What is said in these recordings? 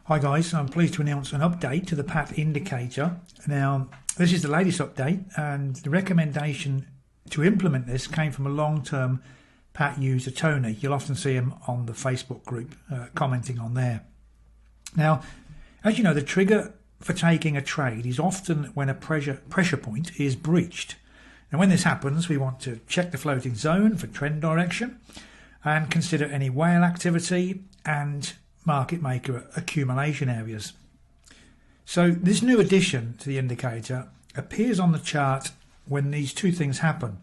Hi guys, I'm pleased to announce an update to the P.A.T indicator. Now, this is the latest update, and the recommendation to implement this came from a long-term P.A.T user, Tony. You'll often see him on the Facebook group commenting on there. Now, as you know, the trigger for taking a trade is often when a pressure point is breached. Now, when this happens, we want to check the floating zone for trend direction and consider any whale activity and market maker accumulation areas. So this new addition to the indicator appears on the chart when these two things happen.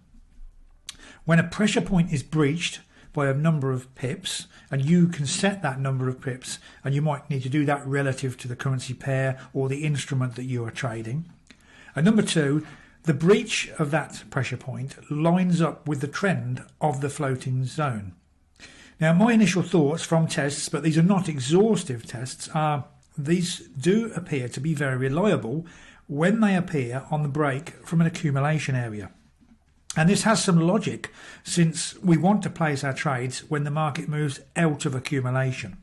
When a pressure point is breached by a number of pips, and you can set that number of pips, and you might need to do that relative to the currency pair or the instrument that you are trading. And number two, the breach of that pressure point lines up with the trend of the floating zone. Now, my initial thoughts from tests, but these are not exhaustive tests, are these do appear to be very reliable when they appear on the break from an accumulation area. And this has some logic, since we want to place our trades when the market moves out of accumulation.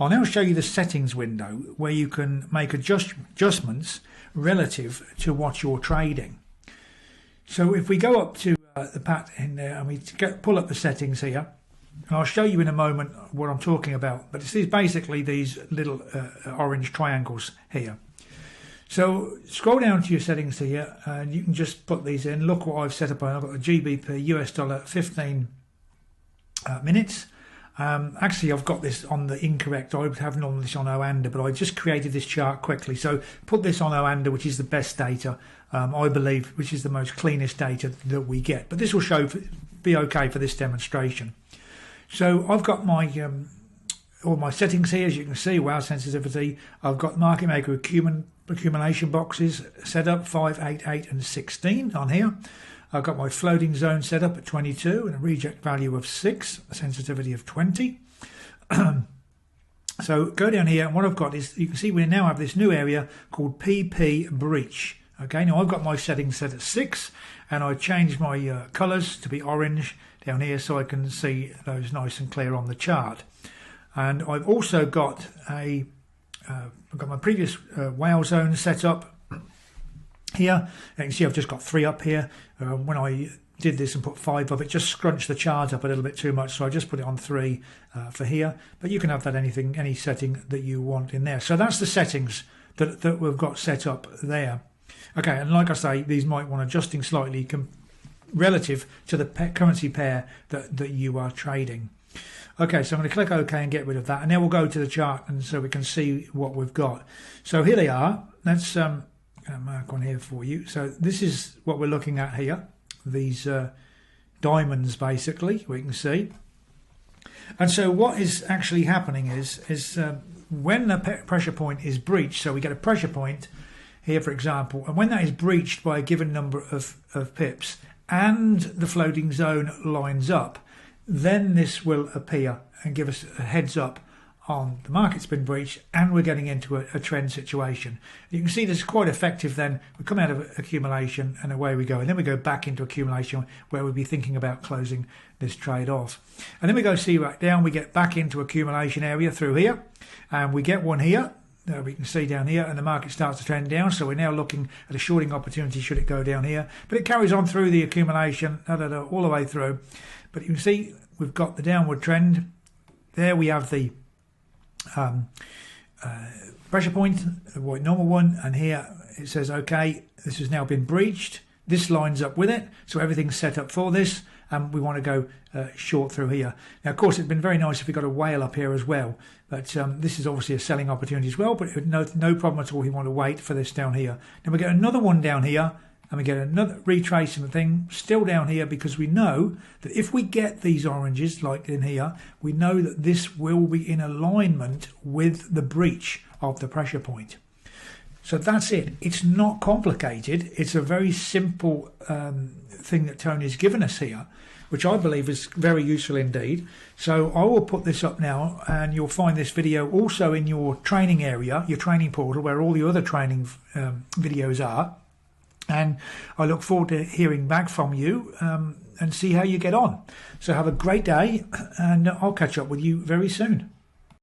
I'll now show you the settings window where you can make adjustments relative to what you're trading. So if we go up to the P.A.T in there and we pull up the settings here, and I'll show you in a moment what I'm talking about, but it's basically these little orange triangles here. So scroll down to your settings here and you can just put these in. Look what I've set up. I've got the GBP US dollar 15 minutes. Actually, I've got this on the incorrect. I would have on this on Oanda, but I just created this chart quickly. So put this on Oanda, which is the best data, I believe, which is the most cleanest data that we get. But this will be okay for this demonstration. So I've got my all my settings here, as you can see. Wow, sensitivity. I've got market maker accumulation boxes set up 5, 8, 8 and 16 on here. I've got my floating zone set up at 22 and a reject value of 6, a sensitivity of 20. So go down here, and what I've got is, you can see we now have this new area called PP breach. Okay, now I've got my settings set at 6, and I changed my colours to be orange down here so I can see those nice and clear on the chart. And I've also got I've got my previous whale zone set up here. You can see I've just got 3 up here. When I did this and put 5 up, it just scrunched the chart up a little bit too much, so I just put it on 3 for here. But you can have that any setting that you want in there. So that's the settings that we've got set up there. Okay, and like I say, these might want adjusting slightly relative to the currency pair that you are trading. Okay, so I'm going to click OK and get rid of that, and then we'll go to the chart and so we can see what we've got. So here they are. Let's mark one here for you. So this is what we're looking at here, these diamonds basically, we can see. And so what is actually happening is when the pressure point is breached, so we get a pressure point here, for example, and when that is breached by a given number of pips and the floating zone lines up, then this will appear and give us a heads up on the market's been breached and we're getting into a trend situation. You can see this is quite effective. Then we come out of accumulation and away we go, and then we go back into accumulation where we'll be thinking about closing this trade off, and then we go see right down, we get back into accumulation area through here, and we get one here. We can see down here, and the market starts to trend down, so we're now looking at a shorting opportunity should it go down here, but it carries on through the accumulation all the way through. But you can see we've got the downward trend there. We have the pressure point, the white normal one, and here it says okay, this has now been breached. This lines up with it, so everything's set up for this, and we want to go short through here. Now, of course, it'd been very nice if we got a whale up here as well, but this is obviously a selling opportunity as well, but no problem at all. We want to wait for this down here. Then we get another one down here, and we get another retracement thing still down here, because we know that if we get these oranges like in here, we know that this will be in alignment with the breach of the pressure point. So that's it. It's not complicated. It's a very simple thing that Tony's given us here, which I believe is very useful indeed. So I will put this up now, and you'll find this video also in your training area, your training portal, where all the other training videos are. And I look forward to hearing back from you and see how you get on. So have a great day, and I'll catch up with you very soon.